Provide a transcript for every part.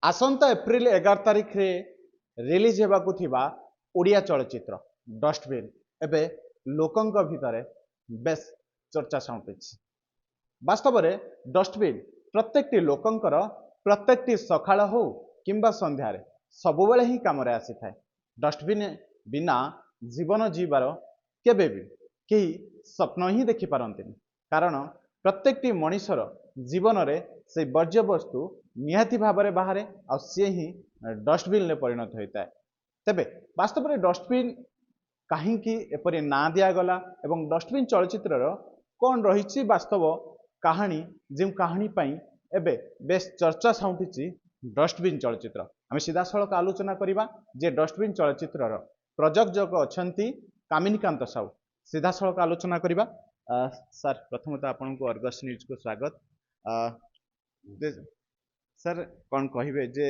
आसंता April 11 तारिख रे release हेबाकु थिबा ओडिया चलचित्र डस्टबिन एबे लोकंक भितरे बेस चर्चा साउंटिछि। वास्तव में डस्टबिन प्रत्येकटी लोकंकर प्रत्येकटी सकाळ हो किंबा संध्यारे सबुबेले ही काम आसी थाए। डस्टबिन बिना जीवन जीवार केबे भी केही स्वप्न ही देखि पारंतिनि, कारण प्रत्येकटी मनीषर जीवन रे से वर्ज्य वस्तु निहाती भाବରେ बाहरे आ सी ही डस्टबिन ले परिणत होता है। तेबे वास्तव में डस्टबिन कहीं एपरी ना दिगला एवं डस्टबिन चलचित्र कौन रही वास्तव कहानी जो कहानी एबे बेस चर्चा साउंटी डस्टबिन चलचित्र आम सीधा सड़क आलोचना करवा जे डस्टबिन चलचित्र प्रयोजक अच्छा कामिनीकांत साहू सीधा सड़क आलोचना करवा। सर प्रथमतः आपन को अर्गस न्यूज को स्वागत। सर कौन कहे जे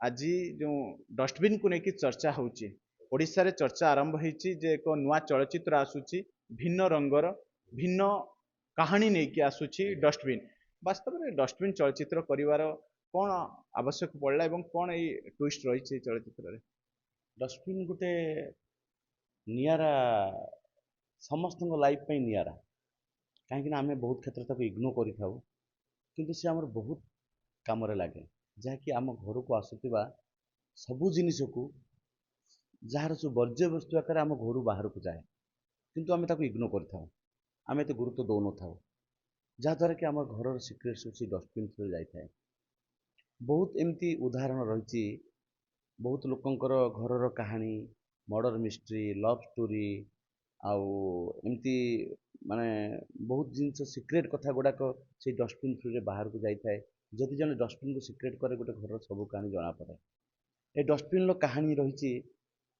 आज जो डस्टबिन को लेकिन चर्चा होची ओडिशा रे चर्चा आरंभ होती जे एक नुआ चलचित्र आसूची भिन्न रंगर भिन्न कहानी नहीं कि आसूची डस्टबिन। वास्तव में डस्टबिन चलचित्र करिवार कौन आवश्यक पड़ला एवं कौन ये ट्विस्ट रही चलचित्र रे? डस्टबिन गोटे नियारा समस्त लाइफ पे नियारा कहीं आम बहुत क्षेत्र तक इग्नोर करूँ किंतु से आमर बहुत कम लगे जहाँकि आम घर को आसुवा सबू जिनस को जार सब वर्ज्य वस्तु आकार आम घर बाहर को जाए किंतु आम इग्नोर करें तो गुरुत्व दौ न था जहाद्वारा कि आम घर सिक्रेट सब डस्टबिन थ्रू जाए। बहुत एमती उदाहरण रही बहुत लोकंकर घर कहानी मर्डर मिस्ट्री लव स्टोरी आउ एमती माने बहुत जिनस सिक्रेट कथा गुड़ाक से डस्टबिन थ्रू रे बाहर को जाए। जदि जन डस्टबिन को सिक्रेट करे गोटे घर सब कहानी जना पड़े। ए डस्टबिन कहानी रही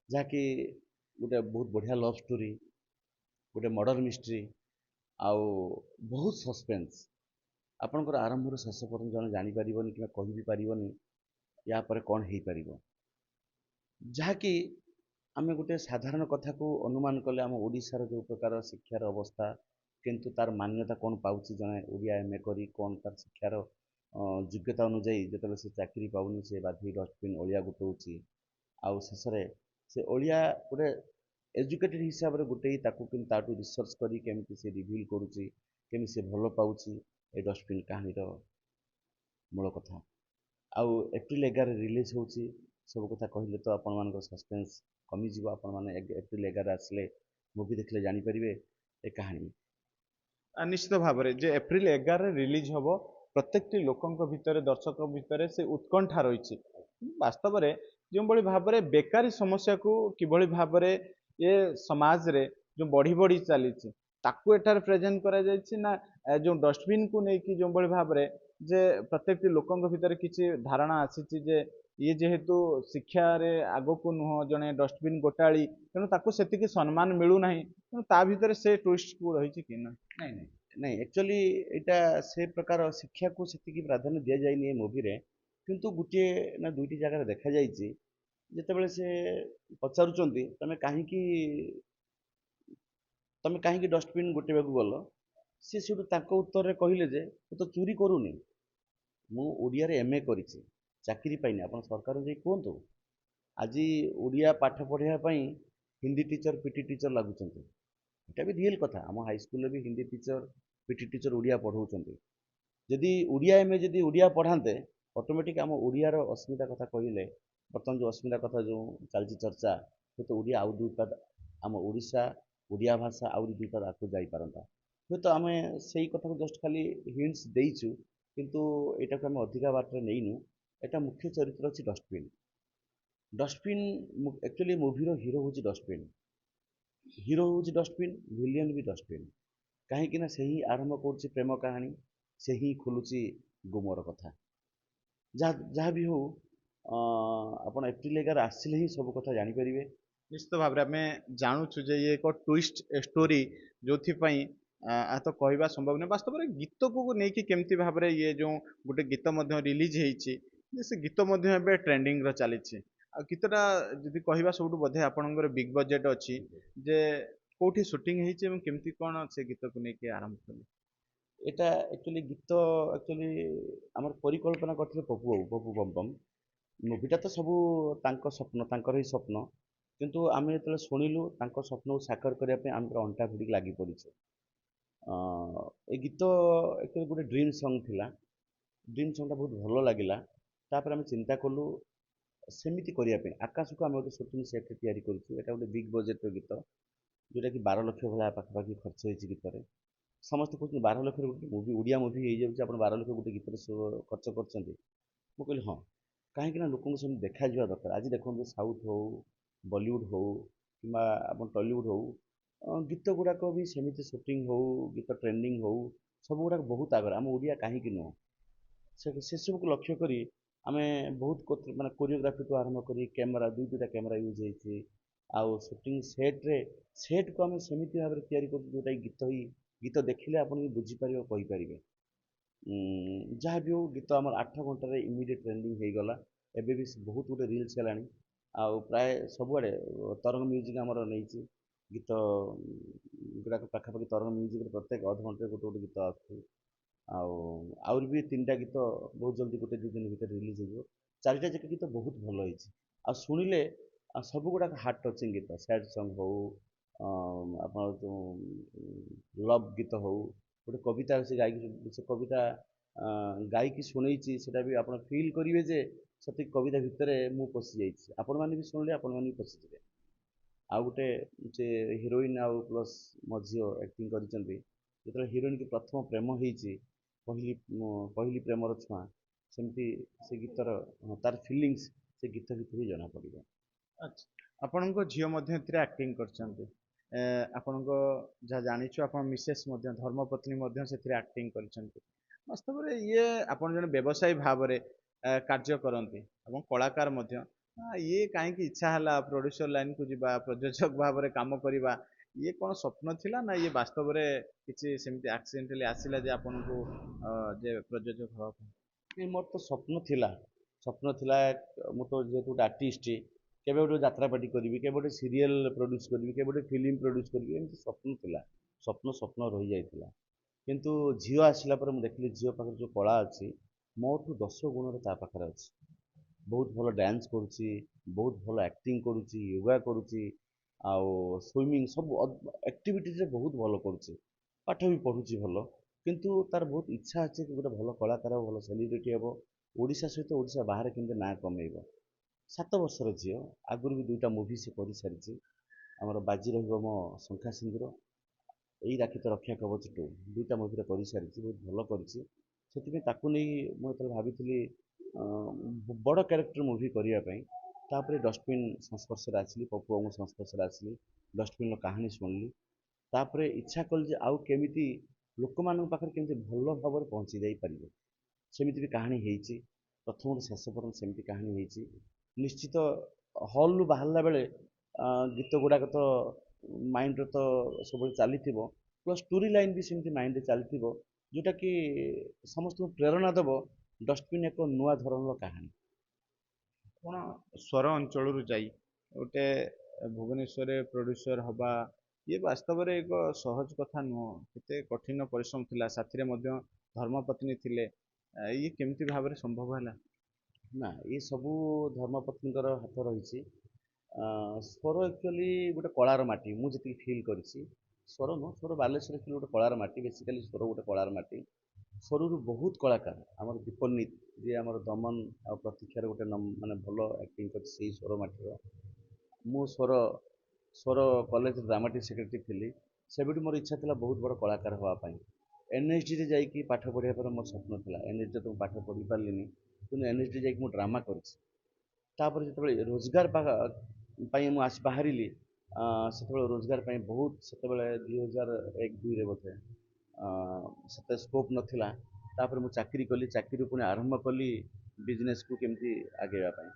जहाँकि गोटे बहुत बढ़िया लव स्टोरी गोटे मर्डर मिस्ट्री आउ बहुत सस्पेंस आपणकर आरंभ शेष पर्यटन जन जापर कि कही भी पारनि या पर कौन हो पार जहाँकि आम गोटे साधारण कथा को अनुमान कले आम ओडिशार जो प्रकार शिक्षार अवस्था किंतु तार मान्यता कौन पाँच जड़े ओडिया एम करी कौन तार शिक्षार योग्यता अनुजाई जो से चाकरी पाऊनी से बाध्य डस्टबिन ओलिया गोटाऊँच आउ शेष से ओलिया गोटे एजुकेटेड हिसाब से गोटे ताकू रिसर्च करी केमती से रिविल करुच्ची केमी से भल पाऊँच ए डस्टबिन कहानीर मूल कथा। आउ एप्रिल 11 रिलीज होची सब कथा कहले तो आपण मान सस्पेंस कमिज आपण मैंने एप्रिल 11 आसले मूवी देखले जानीपारे ए कहानी निश्चित भाव में जे एप्रिल 11 रिलीज हम प्रत्येक लोकों भितर दर्शक भितर से उत्कंठा रही। वास्तव में जो भाव में बेकारी समस्या को किभली भाव में ये समाज रे जो बढ़ी बढ़ी चली ताकू एठार प्रेजेंट करा जायछि ना जो डस्टबिन को लेकिन जो भाव में जे प्रत्येक लोकों भितर किसी धारणा आसी जे ये जेहेतु शिक्षा रे आगो को नुह जड़े डस्टबिन गोटाली तेणु ताकू सेतिकी सम्मान मिलूना तेणु ता भितर से ट्विस्ट को रही कि ना नहीं नहीं नहीं एक्चुअली यहाँ से प्रकार शिक्षा को से प्राधान्य दि जाए मूवी रे किंतु गोटे ना दुईटी जगह देखा जाइए जितेबाला से पचारुंट तुम कहीं डस्टबिन गोटे गल सी से उत्तर कहले जे तो चोरी करूनी मुझे एमए कर चाकरी पाइनि आप सरकार जाई कहतु आज ओडिया पाठ पढ़ाई हिंदी टीचर पीटी टीचर लगुच यहाँ भी रियल कथा आम हाईस्कल भी Hindi teacher PT teacher Odia पढ़ाऊँ जदि ओडिया एमए जदि ओडिया पढ़ाते ऑटोमेटिक आम ओडियार अस्मिता कथा कहले बर्तमान जो अस्मिता कथा जो चलती चर्चा तो ओडिया आउ दुई पाद आम ओडिशा ओडिया भाषा आउ दुई पाद आगे जापारता हे तो आम से कथा को जस्ट खाली हिंट्स देचु किंतु यहाँ को आम अधिका बाटर नहींनु एटा मुख्य चरित्र अच्छी डस्टबिन डस्टबिन एक्चुअली मूवीर हिरो हूँ डस्टबिन हिरो हूँ डस्टबिन विलियन भी डस्टबिन कहीं से ही आरंभ कर प्रेम कहानी से ही खोलुची गुमर कथा जहाँ भी हो आप एप्रिल 11 आसिले ही सब कथा जानीपर। निश्चित भाव में आम जानूँ जे ये एक ट्विस्ट स्टोरी जो तो कहवा संभव नहीं। वास्तव में गीत को लेकिन केमती भाव में ये जो गोटे गीत रिलीज होती से गीत ट्रेंडिंग चली गीतटा जदि कहवा सब बोधे आपंकर बिग बजेट अच्छी जे कौटी सुटिंग केमती कौन से गीत को लेकिन आरंभ कले এটা एक्चुअली गीत एक्चुअली आम परिकल्पना करते पपू पपू बम बम ମୁଭିଟା ତ ସବୁ ତାଙ୍କ ସ୍ୱପ୍ନ, ତାଙ୍କର ହିଁ ସ୍ୱପ୍ନ। କିନ୍ତୁ ଆମେ ଯେତେବେଳେ ଶୁଣିଲୁ ତାଙ୍କ ସ୍ୱପ୍ନକୁ ସାକାର କରିବା ପାଇଁ ଆମେ ପୁରା ଅଣ୍ଟା ଭିଡ଼ିକି ଲାଗି ପଡ଼ିଛୁ। ଏ ଗୀତ ଆକ୍ଚୁଆଲି ଗୋଟେ ଡ୍ରିମ୍ ସଙ୍ଗ୍ ଥିଲା। ଡ୍ରିମ୍ ସଙ୍ଗ୍ଟା ବହୁତ ଭଲ ଲାଗିଲା। ତାପରେ ଆମେ ଚିନ୍ତା କଲୁ ସେମିତି କରିବା ପାଇଁ ଆକାଶକୁ ଆମେ ଗୋଟେ ସୁଟିଂ ସେଟ୍ ତିଆରି କରିଛୁ। ଏଇଟା ଗୋଟେ ବିଗ୍ ବଜେଟ୍ର ଗୀତ, ଯେଉଁଟାକି 12 ଲକ୍ଷ ଭଳିଆ ପାଖାପାଖି ଖର୍ଚ୍ଚ ହେଇଛି ଗୀତରେ। ସମସ୍ତେ କହୁଛନ୍ତି 12 ଲକ୍ଷରେ ଗୋଟେ ମୁଭି, ଓଡ଼ିଆ ମୁଭି ହେଇଯାଉଛି, ଆପଣ 12 ଲକ୍ଷ ଗୋଟେ ଗୀତରେ ଖର୍ଚ୍ଚ କରୁଛନ୍ତି। ମୁଁ କହିଲି ହଁ, କାହିଁକି ନା ଲୋକଙ୍କୁ ସେମିତି ଦେଖାଯିବା ଦରକାର। ଆଜି ଦେଖନ୍ତୁ ସାଉଥ୍ ହଉ, ବଲିଉଡ୍ ହଉ କିମ୍ବା ଆପଣ ଟଲିଉଡ୍ ହଉ, ଗୀତ ଗୁଡ଼ାକ ବି ସେମିତି ସୁଟିଂ ହଉ, ଗୀତ ଟ୍ରେଣ୍ଡିଂ ହଉ, ସବୁ ଗୁଡ଼ାକ ବହୁତ ଆଗରେ। ଆମ ଓଡ଼ିଆ କାହିଁକି ନୁହଁ? ସେସବୁକୁ ଲକ୍ଷ୍ୟ କରି ଆମେ ବହୁତ ମାନେ କୋରିଓଗ୍ରାଫିଠୁ ଆରମ୍ଭ କରି କ୍ୟାମେରା, ଦୁଇଟା କ୍ୟାମେରା ୟୁଜ୍ ହେଇଛି। ଆଉ ସୁଟିଂ ସେଟ୍କୁ ଆମେ ସେମିତି ଭାବରେ ତିଆରି କରୁଛୁ ଯେଉଁଟାକି ଗୀତ ଦେଖିଲେ ଆପଣ ବି ବୁଝିପାରିବେ, କହିପାରିବେ। ଯାହା ବି ହଉ, ଗୀତ ଆମର 8 ଘଣ୍ଟାରେ ଇମିଡ଼ିଏଟ୍ ଟ୍ରେଣ୍ଡିଂ ହେଇଗଲା। ଏବେ ବି ବହୁତ ଗୋଟେ ରିଲ୍ସ ହେଲାଣି। ଆଉ ପ୍ରାୟ ସବୁଆଡ଼େ ତରଙ୍ଗ ମ୍ୟୁଜିକ୍ ଆମର ନେଇଛି ଗୀତ ଗୁଡ଼ାକ। ପାଖାପାଖି ତରଙ୍ଗ ମ୍ୟୁଜିକ୍ରେ ପ୍ରତ୍ୟେକ ଅଧଘଣ୍ଟାରେ ଗୋଟେ ଗୋଟେ ଗୀତ ଆସୁଛି। ଆଉ ଆହୁରି ବି 3ଟା ଗୀତ ବହୁତ ଜଲ୍ଦି, 1-2 ଦିନ ଭିତରେ ରିଲିଜ୍ ହେଇଯିବ। 4ଟା ଯାକ ଗୀତ ବହୁତ ଭଲ ହେଇଛି। ଆଉ ଶୁଣିଲେ ସବୁ ଗୁଡ଼ାକ ହାର୍ଟ ଟଚିଂ ଗୀତ, ସ୍ୟାଡ୍ ସଙ୍ଗ୍ ହଉ, ଆପଣ ଯେଉଁ ଲଭ୍ ଗୀତ ହଉ, ଗୋଟେ କବିତା ସେ ଗାଇକି, ସେ କବିତା ଗାଇକି ଶୁଣେଇଛି, ସେଟା ବି ଆପଣ ଫିଲ୍ କରିବେ ଯେ ସଠିକ୍ କବିତା ଭିତରେ ମୁଁ ପଶି ଯାଇଛି। ଆପଣମାନେ ବି ଶୁଣିଲେ ଆପଣମାନେ ବି ପଶିଯିବେ। ଆଉ ଗୋଟେ ସେ ହିରୋଇନ୍ ଆଉ ପ୍ଲସ୍ ମୋ ଝିଅ ଆକ୍ଟିଂ କରିଛନ୍ତି। ଯେତେବେଳେ ହିରୋଇନ୍‌କି ପ୍ରଥମ ପ୍ରେମ ହେଇଛି, ପହିଲି ପହିଲି ପ୍ରେମର ଛୁଆଁ, ସେମିତି ସେ ଗୀତର ତାର ଫିଲିଙ୍ଗସ୍ ସେ ଗୀତ ଭିତରେ ହିଁ ଜଣାପଡ଼ିବ। ଆଚ୍ଛା, ଆପଣଙ୍କ ଝିଅ ମଧ୍ୟ ଏଥିରେ ଆକ୍ଟିଂ କରିଛନ୍ତି। ଆପଣଙ୍କ ଯାହା ଜାଣିଛୁ, ଆପଣ ମିସେସ୍ ମଧ୍ୟ, ଧର୍ମପତ୍ନୀ ମଧ୍ୟ ସେଥିରେ ଆକ୍ଟିଂ କରିଛନ୍ତି। ବାସ୍ତବରେ ଇଏ ଆପଣ ଜଣେ ବ୍ୟବସାୟୀ ଭାବରେ କାର୍ଯ୍ୟ କରନ୍ତି ଏବଂ କଳାକାର ମଧ୍ୟ। ଇଏ କାହିଁକି ଇଚ୍ଛା ହେଲା ପ୍ରଡ୍ୟୁସର ଲାଇନକୁ ଯିବା, ପ୍ରଯୋଜକ ଭାବରେ କାମ କରିବା? ଇଏ କ'ଣ ସ୍ୱପ୍ନ ଥିଲା, ନା ଇଏ ବାସ୍ତବରେ କିଛି ସେମିତି ଆକ୍ସିଡେଣ୍ଟାଲି ଆସିଲା ଯେ ଆପଣଙ୍କୁ ଯେ ପ୍ରଯୋଜକ ହେବା ପାଇଁ? ମୋର ତ ସ୍ୱପ୍ନ ଥିଲା। ମୁଁ ତ ଯେହେତୁ ଗୋଟେ ଆର୍ଟିଷ୍ଟ, କେବେ ଗୋଟେ ଯାତ୍ରାପାର୍ଟି କରିବି, କେବେ ଗୋଟେ ସିରିଏଲ୍ ପ୍ରଡ୍ୟୁସ୍ କରିବି, କେବେ ଗୋଟେ ଫିଲ୍ମ ପ୍ରଡ୍ୟୁସ୍ କରିବି, ଏମିତି ସ୍ୱପ୍ନ ଥିଲା। ସ୍ୱପ୍ନ ରହିଯାଇଥିଲା। କିନ୍ତୁ ଝିଅ ଆସିଲା ପରେ ମୁଁ ଦେଖିଲି ଝିଅ ପାଖରେ ଯେଉଁ କଳା ଅଛି, ମୋଠୁ 10 ଗୁଣରେ ତା ପାଖରେ ଅଛି। ବହୁତ ଭଲ ଡ୍ୟାନ୍ସ କରୁଛି, ବହୁତ ଭଲ ଆକ୍ଟିଂ କରୁଛି, ୟୋଗା କରୁଛି, ଆଉ ସୁଇମିଂ, ସବୁ ଆକ୍ଟିଭିଟିଜରେ ବହୁତ ଭଲ କରୁଛି। ପାଠ ବି ପଢ଼ୁଛି ଭଲ। କିନ୍ତୁ ତାର ବହୁତ ଇଚ୍ଛା ଅଛି କି ଗୋଟେ ଭଲ କଳାକାର ହେବ, ଭଲ ସେଲିବ୍ରିଟି ହେବ, ଓଡ଼ିଶା ସହିତ ଓଡ଼ିଶା ବାହାରେ କେମିତି ନାଁ କମେଇବ। 7 ବର୍ଷର ଝିଅ, ଆଗରୁ ବି 2ଟା ମୁଭି ସେ କରିସାରିଛି। ଆମର ବାଜି ରହିବ ମୋ ଶଙ୍ଖା ସିନ୍ଦୁର, ଏଇ ରାକ୍ଷୀ ତ ରକ୍ଷା କବଚ 2, 2ଟା ମୁଭିରେ କରିସାରିଛି, ବହୁତ ଭଲ କରିଛି। ସେଥିପାଇଁ ତାକୁ ନେଇ ମୁଁ ଯେତେବେଳେ ଭାବିଥିଲି ବଡ଼ କ୍ୟାରେକ୍ଟର ମୁଭି କରିବା ପାଇଁ, ତାପରେ ଡଷ୍ଟବିନ୍ ସଂସ୍ପର୍ଶରେ ଆସିଲି, ପପୁ ବାବୁଙ୍କ ସଂସ୍ପର୍ଶରେ ଆସିଲି, ଡଷ୍ଟବିନ୍ର କାହାଣୀ ଶୁଣିଲି। ତାପରେ ଇଚ୍ଛା କଲି ଯେ ଆଉ କେମିତି ଲୋକମାନଙ୍କ ପାଖରେ କେମିତି ଭଲ ଭାବରେ ପହଞ୍ଚି ଯାଇପାରିବ। ସେମିତି ବି କାହାଣୀ ହେଇଛି, ପ୍ରଥମରୁ ଶେଷ ପର୍ଯ୍ୟନ୍ତ ସେମିତି କାହାଣୀ ହେଇଛି। ନିଶ୍ଚିତ ହଲ୍ରୁ ବାହାରିଲା ବେଳେ ଗୀତ ଗୁଡ଼ାକ ତ ମାଇଣ୍ଡରେ ତ ସବୁବେଳେ ଚାଲିଥିବ, ପ୍ଲସ୍ ଷ୍ଟୋରି ଲାଇନ୍ ବି ସେମିତି ମାଇଣ୍ଡରେ ଚାଲିଥିବ, ଯେଉଁଟାକି ସମସ୍ତଙ୍କୁ ପ୍ରେରଣା ଦେବ। ଡଷ୍ଟବିନ୍ ଏକ ନୂଆ ଧରଣର କାହାଣୀ। ଆପଣ ସ୍ୱର ଅଞ୍ଚଳରୁ ଯାଇ ଗୋଟେ ଭୁବନେଶ୍ୱରରେ ପ୍ରଡ୍ୟୁସର ହବା, ଇଏ ବାସ୍ତବରେ ଏକ ସହଜ କଥା ନୁହଁ। କେତେ କଠିନ ପରିଶ୍ରମ ଥିଲା, ସାଥିରେ ମଧ୍ୟ ଧର୍ମପତ୍ନୀ ଥିଲେ। ଇଏ କେମିତି ଭାବରେ ସମ୍ଭବ ହେଲା? ନା, ଏ ସବୁ ଧର୍ମପତ୍ନୀଙ୍କର ହାତ ରହିଛି। ସ୍ୱର ଆକ୍ଚୁଆଲି ଗୋଟେ କଳାର ମାଟି, ମୁଁ ଯେତିକି ଫିଲ୍ କରିଛି। ସ୍ୱର ନୁହଁ, ସ୍ୱର ବାଲେଶ୍ୱର ଆକ୍ଚୁଆଲି ଗୋଟେ କଳାର ମାଟି। ବେସିକାଲି ସ୍ୱର ଗୋଟେ କଳାର ମାଟି। ସ୍ୱରରୁ ବହୁତ କଳାକାର, ଆମର ଦୀପନିତ ଯିଏ ଆମର ଦମନ ଆଉ ପ୍ରତୀକ୍ଷାର ଗୋଟେ ମାନେ ଭଲ ଆକ୍ଟିଂ କରିଛି, ସେଇ ସ୍ୱର ମାଟିର। ମୁଁ ସ୍ୱର କଲେଜ ଡ୍ରାମାଟିକ୍ ସେକ୍ରେଟାରୀ ଥିଲି। ସେବେଠୁ ମୋର ଇଚ୍ଛା ଥିଲା ବହୁତ ବଡ଼ କଳାକାର ହେବା ପାଇଁ। ଏନ୍ଏସ୍ଡିରେ ଯାଇକି ପାଠ ପଢ଼ିବା ପରେ ମୋର ସ୍ୱପ୍ନ ଥିଲା। ଏନ୍ଏସ୍ଡିରେ ତ ମୁଁ ପାଠ ପଢ଼ି ପାରିଲିନି, କିନ୍ତୁ ଏନ୍ଏସ୍ଡି ଯାଇକି ମୁଁ ଡ୍ରାମା କରିଛି। ତାପରେ ଯେତେବେଳେ ରୋଜଗାର ପାଇଁ ମୁଁ ବାହାରିଲି, ସେତେବେଳେ ରୋଜଗାର ପାଇଁ ବହୁତ, ସେତେବେଳେ 2001-2ରେ ବୋଧେ ସେତେ ସ୍କୋପ୍ ନଥିଲା। ତାପରେ ମୁଁ ଚାକିରି କଲି, ଚାକିରି ପୁଣି ଆରମ୍ଭ କଲି ବିଜନେସ୍କୁ କେମିତି ଆଗେଇବା ପାଇଁ।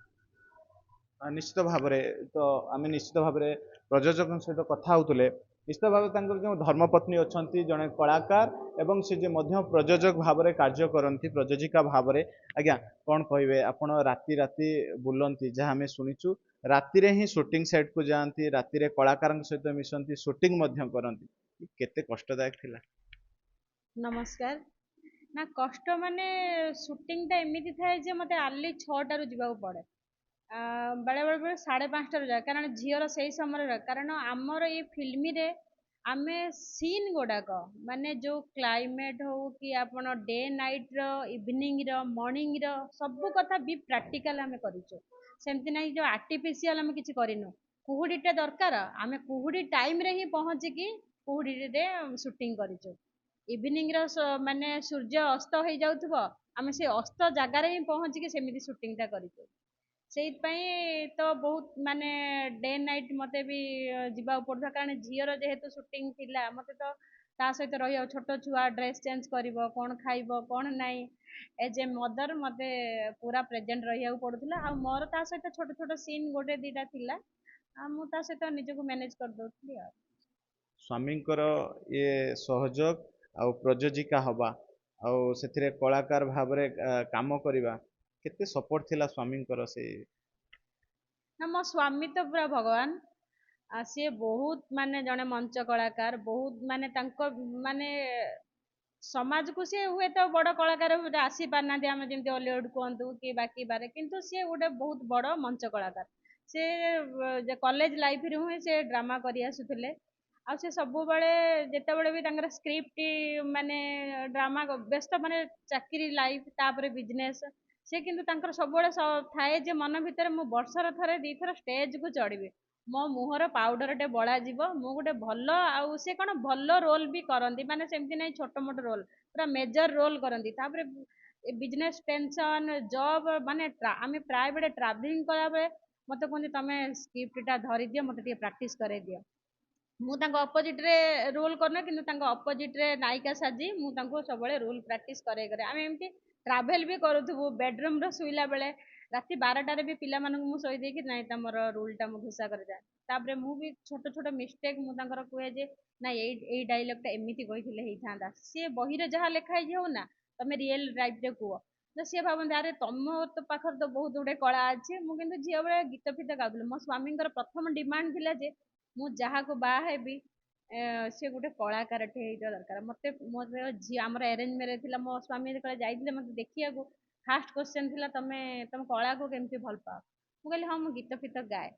ନିଶ୍ଚିତ ଭାବରେ, ତ ଆମେ ନିଶ୍ଚିତ ଭାବରେ ପ୍ରଯୋଜକଙ୍କ ସହିତ କଥା ହେଉଥିଲେ। ନିଶ୍ଚିତ ଭାବରେ ତାଙ୍କର ଯେଉଁ ଧର୍ମପତ୍ନୀ ଅଛନ୍ତି, ଜଣେ କଳାକାର, ଏବଂ ସେ ଯେ ମଧ୍ୟ ପ୍ରଯୋଜକ ଭାବରେ କାର୍ଯ୍ୟ କରନ୍ତି, ପ୍ରଯୋଜିକା ଭାବରେ। ଆଜ୍ଞା, କ'ଣ କହିବେ? ଆପଣ ରାତି ରାତି ବୁଲନ୍ତି, ଯାହା ଆମେ ଶୁଣିଛୁ। ରାତିରେ ହିଁ ସୁଟିଂ ସେଟ୍କୁ ଯାଆନ୍ତି, ରାତିରେ କଳାକାରଙ୍କ ସହିତ ମିଶନ୍ତି, ସୁଟିଂ ମଧ୍ୟ କରନ୍ତି। କେତେ କଷ୍ଟଦାୟକ ଥିଲା? ନମସ୍କାର। ନା, କଷ୍ଟ ମାନେ ସୁଟିଂଟା ଏମିତି ଥାଏ ଯେ ମୋତେ ଆର୍ଲି 6ଟାରୁ ଯିବାକୁ ପଡ଼େ। ବେଳେ ବେଳେ ବେଳେ 5:30 ଯାଏ, କାରଣ ଝିଅର ସେଇ ସମୟରେ ରହେ। କାରଣ ଆମର ଏଇ ଫିଲ୍ମରେ ଆମେ ସିନ୍ ଗୁଡ଼ାକ ମାନେ ଯୋଉ କ୍ଲାଇମେଟ୍ ହଉ କି ଆପଣ ଡେ ନାଇଟ୍ର, ଇଭିନିଂର, ମର୍ଣ୍ଣିଂର ସବୁ କଥା ବି ପ୍ରାକ୍ଟିକାଲ ଆମେ କରିଛୁ। ସେମିତି ନାହିଁ ଯୋଉ ଆର୍ଟିଫିସିଆଲ ଆମେ କିଛି କରିନୁ। କୁହୁଡ଼ିଟା ଦରକାର, ଆମେ କୁହୁଡ଼ି ଟାଇମରେ ହିଁ ପହଞ୍ଚିକି କୁହୁଡ଼ିରେ ସୁଟିଂ କରିଛୁ। ଇଭିନିଂର ମାନେ ସୂର୍ଯ୍ୟ ଅସ୍ତ ହେଇଯାଉଥିବ, ଆମେ ସେ ଅସ୍ତ ଜାଗାରେ ହିଁ ପହଞ୍ଚିକି ସେମିତି ସୁଟିଂଟା କରିଛୁ। ସେଇଥିପାଇଁ ତ ବହୁତ ମାନେ ଡେ ନାଇଟ୍ ମୋତେ ବି ଯିବାକୁ ପଡୁଥିଲା, କାରଣ ଝିଅର ଯେହେତୁ ସୁଟିଂ ଥିଲା, ମୋତେ ତ ତା ସହିତ ରହିବାକୁ, ଛୋଟ ଛୁଆ ଡ୍ରେସ୍ ଚେଞ୍ଜ କରିବ, କ'ଣ ଖାଇବ କ'ଣ ନାହିଁ, ଏଜ୍ ଏ ମଦର ମୋତେ ପୁରା ପ୍ରେଜେଣ୍ଟ ରହିବାକୁ ପଡୁଥିଲା। ଆଉ ମୋର ତା ସହିତ ଛୋଟ ଛୋଟ ସିନ୍ ଗୋଟେ ଦିଟା ଥିଲା, ଆଉ ମୁଁ ତା ସହିତ ନିଜକୁ ମ୍ୟାନେଜ କରିଦଉଥିଲି ଆଉ। ସ୍ୱାମୀଙ୍କର ଇଏ ସହଯୋଗ ଆଉ ପ୍ରଯୋଜିକା ହବା ଆଉ ସେଥିରେ କଳାକାର ଭାବରେ କାମ କରିବା କେତେ ସପୋର୍ଟ ଥିଲା ସ୍ୱାମୀଙ୍କର ସେ? ନା, ମୋ ସ୍ୱାମୀ ତ ପୁରା ଭଗବାନ। ସିଏ ବହୁତ ମାନେ ଜଣେ ମଞ୍ଚ କଳାକାର, ବହୁତ ମାନେ ତାଙ୍କ ମାନେ ସମାଜକୁ ସିଏ ହୁଏତ ବଡ କଳାକାର ଆସି ପାରୁନାହାନ୍ତି, ଆମେ ଯେମିତି ଅଲିଉଡ କୁହନ୍ତୁ କି ବାକି ବାରେ, କିନ୍ତୁ ସିଏ ଗୋଟେ ବହୁତ ବଡ ମଞ୍ଚ କଳାକାର। ସେ କଲେଜ ଲାଇଫରୁ ହିଁ ସେ ଡ୍ରାମା କରି ଆସୁଥିଲେ। ଆଉ ସେ ସବୁବେଳେ ଯେତେବେଳେ ବି ତାଙ୍କର ସ୍କ୍ରିପ୍ଟ ମାନେ ଡ୍ରାମା ବ୍ୟସ୍ତ, ମାନେ ଚାକିରି ଲାଇଫ ତାପରେ ବିଜନେସ୍, ସେ କିନ୍ତୁ ତାଙ୍କର ସବୁବେଳେ ଥାଏ ଯେ ମନ ଭିତରେ ମୁଁ ବର୍ଷର ଥରେ ଦିଥର ଷ୍ଟେଜକୁ ଚଢିବି, ମୋ ମୁହଁର ପାଉଡରଟେ ବଳାଯିବ, ମୁଁ ଗୋଟେ ଭଲ, ଆଉ ସେ କ'ଣ ଭଲ ରୋଲ ବି କରନ୍ତି, ମାନେ ସେମିତି ନାହିଁ ଛୋଟ ମୋଟ ରୋଲ, ପୁରା ମେଜର ରୋଲ କରନ୍ତି। ତାପରେ ବିଜନେସ୍ ଟେନସନ, ଜବ୍, ମାନେ ଆମେ ପ୍ରାୟ ବେଳେ ଟ୍ରାଭେଲିଂ କଲାବେଳେ ମତେ କୁହନ୍ତି ତମେ ସ୍କ୍ରିପ୍ଟଟା ଧରିଦିଅ, ମତେ ଟିକେ ପ୍ରାକ୍ଟିସ କରେଇ ଦିଅ। ମୁଁ ତାଙ୍କ ଅପୋଜିଟରେ ରୋଲ୍ କରୁନା, କିନ୍ତୁ ତାଙ୍କ ଅପୋଜିଟରେ ନାୟିକା ସାଜି ମୁଁ ତାଙ୍କୁ ସବୁବେଳେ ରୋଲ୍ ପ୍ରାକ୍ଟିସ୍ କରେ। ଆମେ ଏମିତି ଟ୍ରାଭେଲ ବି କରୁଥିବୁ, ବେଡରୁମରେ ଶୋଇଲା ବେଳେ ରାତି 12ଟାରେ ବି ପିଲାମାନଙ୍କୁ ମୁଁ ଶୋଇ ଦେଇକି ନାଇଁ ତମର ରୋଲ୍ଟା ମୁଁ ଘୋଷା କରିଯାଏ। ତାପରେ ମୁଁ ବି ଛୋଟ ଛୋଟ ମିଷ୍ଟେକ୍ ମୁଁ ତାଙ୍କର କୁହେ ଯେ ନାଇଁ ଏଇ ଡାଇଲଗଟା ଏମିତି କହିଥିଲେ ହେଇଥାନ୍ତା, ସିଏ ବହିରେ ଯାହା ଲେଖା ହେଇଛି ହଉ ନା, ତମେ ରିଏଲ ଲାଇଫରେ କୁହ। ତ ସିଏ ଭାବନ୍ତି ଆରେ ତମ ତ ପାଖରେ ତ ବହୁତ ଗୁଡେ କଳା ଅଛି। ମୁଁ କିନ୍ତୁ ଝିଅ ବେଳେ ଗୀତ ଫିତ ଗାଉଥିଲି। ମୋ ସ୍ୱାମୀଙ୍କର ପ୍ରଥମ ଡିମାଣ୍ଡ ଥିଲା ଯେ ମୁଁ ଯାହାକୁ ବାହା ହେବି ସେ ଗୋଟେ କଳାକାରଟେ ହେଇଥିବା ଦରକାର। ମୋ ଝିଅ, ଆମର ଆରେଞ୍ଜ ମ୍ୟାରେଜ ଥିଲା, ମୋ ସ୍ୱାମୀ ଯେତେବେଳେ ଯାଇଥିଲେ ମତେ ଦେଖିବାକୁ, ଫାଷ୍ଟ କ୍ୱେଶ୍ଚନ ଥିଲା ତମ କଳାକୁ କେମିତି ଭଲ ପାଅ? ମୁଁ କହିଲି ହଁ ମୁଁ ଗୀତ ଫିତ ଗାଏ।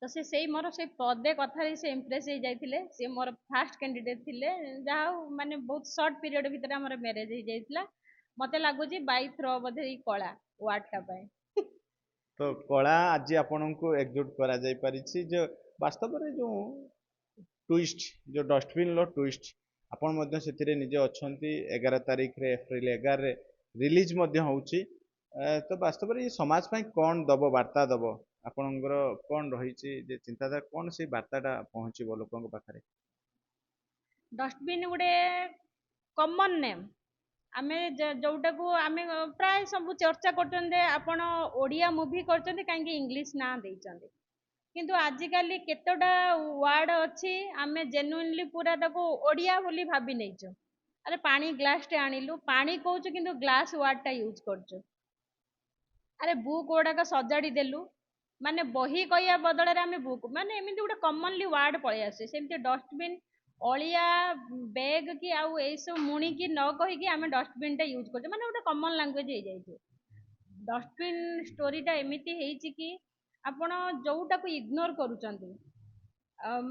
ତ ସେ ସେଇ ମୋର ସେଇ ପଦେ କଥାରେ ସେ ଇମ୍ପ୍ରେସ ହେଇଯାଇଥିଲେ। ସେ ମୋର ଫାଷ୍ଟ କ୍ୟାଣ୍ଡିଡେଟ୍ ଥିଲେ। ଯାହା ହଉ ମାନେ ବହୁତ ସର୍ଟ ପିରିୟଡ଼ ଭିତରେ ଆମର ମ୍ୟାରେଜ ହେଇଯାଇଥିଲା। ମତେ ଲାଗୁଛି ବାଇ ଥ୍ରୋ ବୋଧେ ଏଇ କଳା ୱାର୍ଡଟା ପାଇଁ। ତ କଳା ଆଜି ଆପଣଙ୍କୁ ଏକଜୁଟ କରାଯାଇ ପାରିଛି ଯେ ବାସ୍ତବରେ ଯୋଉ ଟୁଇଷ୍ଟ, ଯୋଉ ଡଷ୍ଟବିନର ଟୁଇଷ୍ଟ, ଆପଣ ମଧ୍ୟ ସେଥିରେ ନିଜେ ଅଛନ୍ତି। 11 ତାରିଖରେ, ଏପ୍ରିଲ 11ରେ ରିଲିଜ ମଧ୍ୟ ହଉଛି। ତ ବାସ୍ତବରେ ଏ ସମାଜ ପାଇଁ କ'ଣ ଦବ, ବାର୍ତ୍ତା ଦବ? ଆପଣଙ୍କର କ'ଣ ରହିଛି ଯେ ଚିନ୍ତାଧାରା, କ'ଣ ସେଇ ବାର୍ତ୍ତାଟା ପହଞ୍ଚିବ ଲୋକଙ୍କ ପାଖରେ? ଡଷ୍ଟବିନ୍ ଗୋଟେ କମନ ନେମ୍, ଆମେ ଯୋଉଟାକୁ ଆମେ ପ୍ରାୟ ସବୁ ଚର୍ଚ୍ଚା କରୁଛନ୍ତି ଯେ ଆପଣ ଓଡ଼ିଆ ମୁଭି କରୁଛନ୍ତି କାହିଁକି ଇଂଲିଶ ନାଁ ଦେଇଛନ୍ତି। କିନ୍ତୁ ଆଜିକାଲି କେତେଟା ୱାର୍ଡ ଅଛି ଆମେ ଜେନୁଇନଲି ପୁରା ତାକୁ ଓଡ଼ିଆ ବୋଲି ଭାବି ନେଇଛୁ। ଆରେ ପାଣି ଗ୍ଲାସଟେ ଆଣିଲୁ, ପାଣି କହୁଛୁ କିନ୍ତୁ ଗ୍ଲାସ ୱାର୍ଡଟା ୟୁଜ୍ କରୁଛୁ। ଆରେ ବୁକ୍ ଗୁଡ଼ାକ ସଜାଡ଼ି ଦେଲୁ, ମାନେ ବହି କହିବା ବଦଳରେ ଆମେ ବୁକ୍, ମାନେ ଏମିତି ଗୋଟେ କମନଲି ୱାର୍ଡ ପଳେଇ ଆସୁଛି। ସେମିତି ଡଷ୍ଟବିନ୍, ଅଳିଆ ବ୍ୟାଗ୍ କି ଆଉ ଏଇସବୁ ମୁଣିକି ନ କହିକି ଆମେ ଡଷ୍ଟବିନ୍ଟା ୟୁଜ୍ କରୁଛୁ, ମାନେ ଗୋଟେ କମନ ଲାଙ୍ଗୁଏଜ ହେଇଯାଇଛି। ଡଷ୍ଟବିନ୍ ଷ୍ଟୋରିଟା ଏମିତି ହେଇଛି କି ଆପଣ ଯୋଉଟାକୁ ଇଗ୍ନୋର କରୁଛନ୍ତି,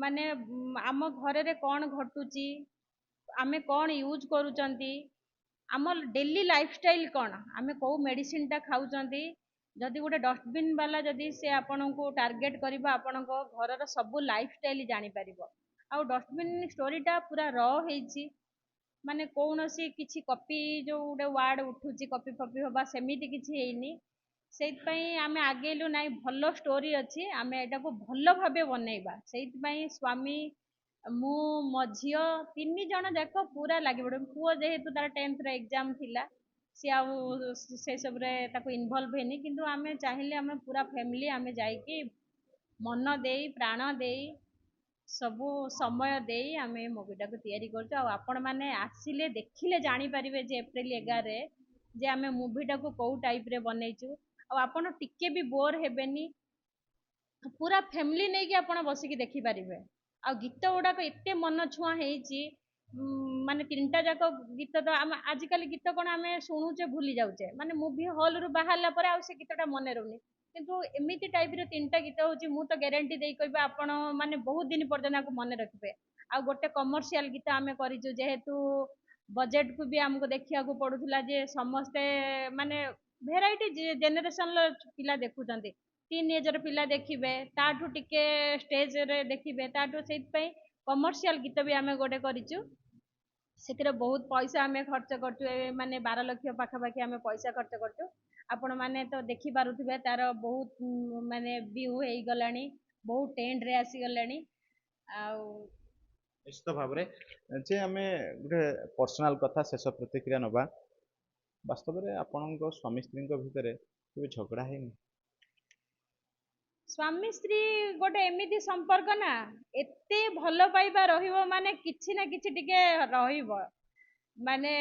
ମାନେ ଆମ ଘରରେ କ'ଣ ଘଟୁଛି, ଆମେ କ'ଣ ୟୁଜ୍ କରୁଛନ୍ତି, ଆମ ଡେଲି ଲାଇଫଷ୍ଟାଇଲ କ'ଣ, ଆମେ କୋଉ ମେଡିସିନଟା ଖାଉଛନ୍ତି, ଯଦି ଗୋଟେ ଡଷ୍ଟବିନ୍ ବାଲା ଯଦି ସେ ଆପଣଙ୍କୁ ଟାର୍ଗେଟ କରିବ, ଆପଣଙ୍କ ଘରର ସବୁ ଲାଇଫଷ୍ଟାଇଲ ଜାଣିପାରିବ। ଆଉ ଡଷ୍ଟବିନ୍ ଷ୍ଟୋରିଟା ପୁରା ହେଇଛି, ମାନେ କୌଣସି କିଛି କପି, ଯୋଉ ଗୋଟେ ୱାର୍ଡ ଉଠୁଛି କପି ଫପି ହବା ସେମିତି କିଛି ହେଇନି। ସେଇଥିପାଇଁ ଆମେ ଆଗେଇଲୁ, ନାଇଁ ଭଲ ଷ୍ଟୋରି ଅଛି, ଆମେ ଏଟାକୁ ଭଲ ଭାବେ ବନେଇବା। ସେଇଥିପାଇଁ ସ୍ୱାମୀ, ମୁଁ, ମୋ ଝିଅ, 3 ଜଣ ଯାକ ପୁରା ଲାଗି ପଡ଼ିବୁ। ପୁଅ ଯେହେତୁ ତାର 10th ଏକ୍ଜାମ ଥିଲା, ସିଏ ଆଉ ସେସବୁରେ ତାକୁ ଇନଭଲ୍ଭ ହେଇନି, କିନ୍ତୁ ଆମେ ଚାହିଁଲେ ଆମେ ପୁରା ଫ୍ୟାମିଲି ଆମେ ଯାଇକି ମନ ଦେଇ, ପ୍ରାଣ ଦେଇ, ସବୁ ସମୟ ଦେଇ ଆମେ ମୁଭିଟାକୁ ତିଆରି କରୁଛୁ। ଆଉ ଆପଣମାନେ ଆସିଲେ ଦେଖିଲେ ଜାଣିପାରିବେ ଯେ ଏପ୍ରିଲ 11ରେ ଯେ ଆମେ ମୁଭିଟାକୁ କୋଉ ଟାଇପ୍ରେ ବନେଇଛୁ। ଆଉ ଆପଣ ଟିକେ ବି ବୋର୍ ହେବେନି, ପୁରା ଫ୍ୟାମିଲି ନେଇକି ଆପଣ ବସିକି ଦେଖିପାରିବେ। ଆଉ ଗୀତ ଗୁଡ଼ାକ ଏତେ ମନ ଛୁଆଁ ହେଇଛି, ମାନେ 3ଟା ଯାକ ଗୀତ ତ ଆମେ ଆଜିକାଲି ଗୀତ କ'ଣ ଆମେ ଶୁଣୁଛେ ଭୁଲି ଯାଉଛେ, ମାନେ ମୁଭି ହଲରୁ ବାହାରିଲା ପରେ ଆଉ ସେ ଗୀତଟା ମନେ ରହୁନି, କିନ୍ତୁ ଏମିତି ଟାଇପ୍ର 3ଟା ଗୀତ ହେଉଛି ମୁଁ ତ ଗ୍ୟାରେଣ୍ଟି ଦେଇ କହିବି ଆପଣ ମାନେ ବହୁତ ଦିନ ପର୍ଯ୍ୟନ୍ତ ଆକୁ ମନେ ରଖିବେ। ଆଉ ଗୋଟେ କମର୍ସିଆଲ ଗୀତ ଆମେ କରିଛୁ ଯେହେତୁ ବଜେଟକୁ ବି ଆମକୁ ଦେଖିବାକୁ ପଡୁଥିଲା ଯେ ସମସ୍ତେ ମାନେ ଭେରାଇଟି ଜେନେରେସନର ପିଲା ଦେଖୁଛନ୍ତି, ଟିନ୍ ଏଜର ପିଲା ଦେଖିବେ, ତାଠୁ ଟିକେ ଷ୍ଟେଜରେ ଦେଖିବେ, ତାଠୁ ସେଇଥିପାଇଁ କମର୍ସିଆଲ ଗୀତ ବି ଆମେ ଗୋଟେ କରିଛୁ। ସେଥିରେ ବହୁତ ପଇସା ଆମେ ଖର୍ଚ୍ଚ କରୁଛୁ, ମାନେ 12 ଲକ୍ଷ ପାଖାପାଖି ଆମେ ପଇସା ଖର୍ଚ୍ଚ କରୁଛୁ। ଆପଣ ମାନେ ତ ଦେଖିପାରୁଥିବେ ତାର ବହୁତ ମାନେ ଭିଉ ହେଇଗଲାଣି, ବହୁତ ଟ୍ରେଣ୍ଡରେ ଆସିଗଲାଣି। ଆଉ ନିଶ୍ଚିତ ଭାବରେ ଯେ ଆମେ ଗୋଟେ ପର୍ସନାଲ କଥା ଶେଷ ପ୍ରତିକ୍ରିୟା ନବା, ବାସ୍ତବରେ ଆପଣଙ୍କ ସ୍ୱାମୀ ସ୍ତ୍ରୀଙ୍କ ଭିତରେ କେବେ ଝଗଡ଼ା ହେଇନି? ସ୍ୱାମୀ ସ୍ତ୍ରୀ ଗୋଟେ ଏମିତି ସମ୍ପର୍କ ନା, ଏତେ ଭଲ ପାଇବା ରହିବ ମାନେ କିଛି ନା କିଛି ଟିକେ ରହିବ, ମାନେ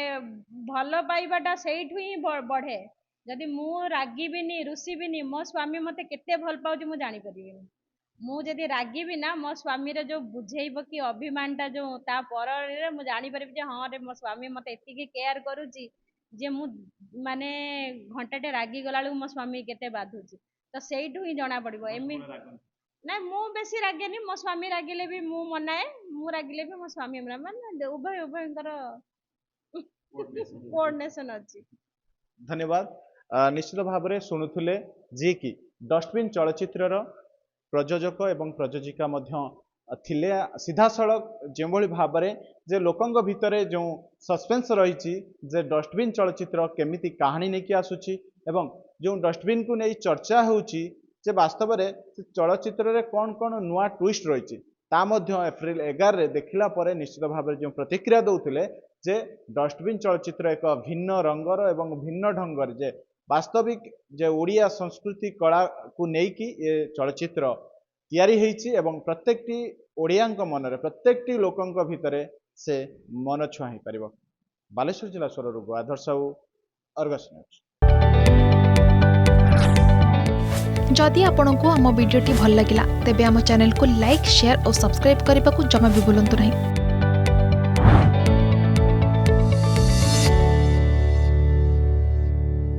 ଭଲ ପାଇବାଟା ସେଇଠୁ ହିଁ ବଢେ। ଯଦି ମୁଁ ରାଗିବିନି ରୁଷିବିନି ମୋ ସ୍ୱାମୀ ମତେ କେତେ ଭଲ ପାଉଛି ମୁଁ ଜାଣିପାରିବିନି। ମୁଁ ଯଦି ରାଗିବି ନା ମୋ ସ୍ୱାମୀର ଯୋଉ ବୁଝେଇବ କି ଅଭିମାନଟା ଯୋଉ ତା ପରରେ ମୁଁ ଜାଣିପାରିବି ଯେ ହଁ ରେ ମୋ ସ୍ୱାମୀ ମତେ ଏତିକି କେୟାର କରୁଛି ଯେ ମୁଁ ମାନେ ଘଣ୍ଟାଟେ ରାଗିଗଲା ବେଳକୁ ମୋ ସ୍ୱାମୀ କେତେ ବାଧୁଛି। ତ ସେଇଠୁ ହିଁ ଜଣା ପଡିବ। ଏମିତି ନାଇଁ ମୁଁ ବେଶୀ ରାଗେନି, ମୋ ସ୍ୱାମୀ ରାଗିଲେ ବି ମୁଁ ମନାଏ, ମୁଁ ରାଗିଲେ ବି ମୋ ସ୍ୱାମୀ ମନାଏ, ମାନେ ଉଭୟଙ୍କର କୋଅର୍ଡିନେସନ ଅଛି। ଧନ୍ୟବାଦ। ନିଶ୍ଚିତ ଭାବରେ ଶୁଣୁଥିଲେ ଯିଏକି ଡଷ୍ଟବିନ୍ ଚଳଚ୍ଚିତ୍ରର ପ୍ରଯୋଜକ ଏବଂ ପ୍ରଯୋଜିକା ମଧ୍ୟ ଥିଲେ। ସିଧାସଳଖ ଯେଉଁଭଳି ଭାବରେ ଯେ ଲୋକଙ୍କ ଭିତରେ ଯେଉଁ ସସ୍ପେନ୍ସ ରହିଛି ଯେ ଡଷ୍ଟବିନ୍ ଚଳଚ୍ଚିତ୍ର କେମିତି କାହାଣୀ ନେଇକି ଆସୁଛି ଏବଂ ଯେଉଁ ଡଷ୍ଟବିନ୍କୁ ନେଇ ଚର୍ଚ୍ଚା ହେଉଛି ଯେ ବାସ୍ତବରେ ସେ ଚଳଚ୍ଚିତ୍ରରେ କ'ଣ କ'ଣ ନୂଆ ଟ୍ୱିଷ୍ଟ ରହିଛି ତା ମଧ୍ୟ ଏପ୍ରିଲ 11ରେ ଦେଖିଲା ପରେ ନିଶ୍ଚିତ ଭାବରେ ଯେଉଁ ପ୍ରତିକ୍ରିୟା ଦେଉଥିଲେ ଯେ ଡଷ୍ଟବିନ୍ ଚଳଚ୍ଚିତ୍ର ଏକ ଭିନ୍ନ ରଙ୍ଗର ଏବଂ ଭିନ୍ନ ଢଙ୍ଗରେ ଯେ ବାସ୍ତବିକ ଯେ ଓଡ଼ିଆ ସଂସ୍କୃତି କଳାକୁ ନେଇକି ଏ ଚଳଚ୍ଚିତ୍ର ତିଆରି ହେଇଛି ଏବଂ ପ୍ରତ୍ୟେକଟି ଓଡ଼ିଆଙ୍କ ମନରେ ପ୍ରତ୍ୟେକଟି ଲୋକଙ୍କ ଭିତରେ ସେ ମନ ଛୁଆଁ ହେଇପାରିବ। ବାଲେଶ୍ୱର ଜିଲ୍ଲା ସ୍ୱରରୁ ଗୋଆଧର ସାହୁ, ଅର୍ଗସ୍ ନ୍ୟୁଜ୍। जदि आपंक आम भिडी भल लगा तेब आम चैनल को लाइक शेयर और सब्सक्राइब करने को जमा भी भूलु नहीं।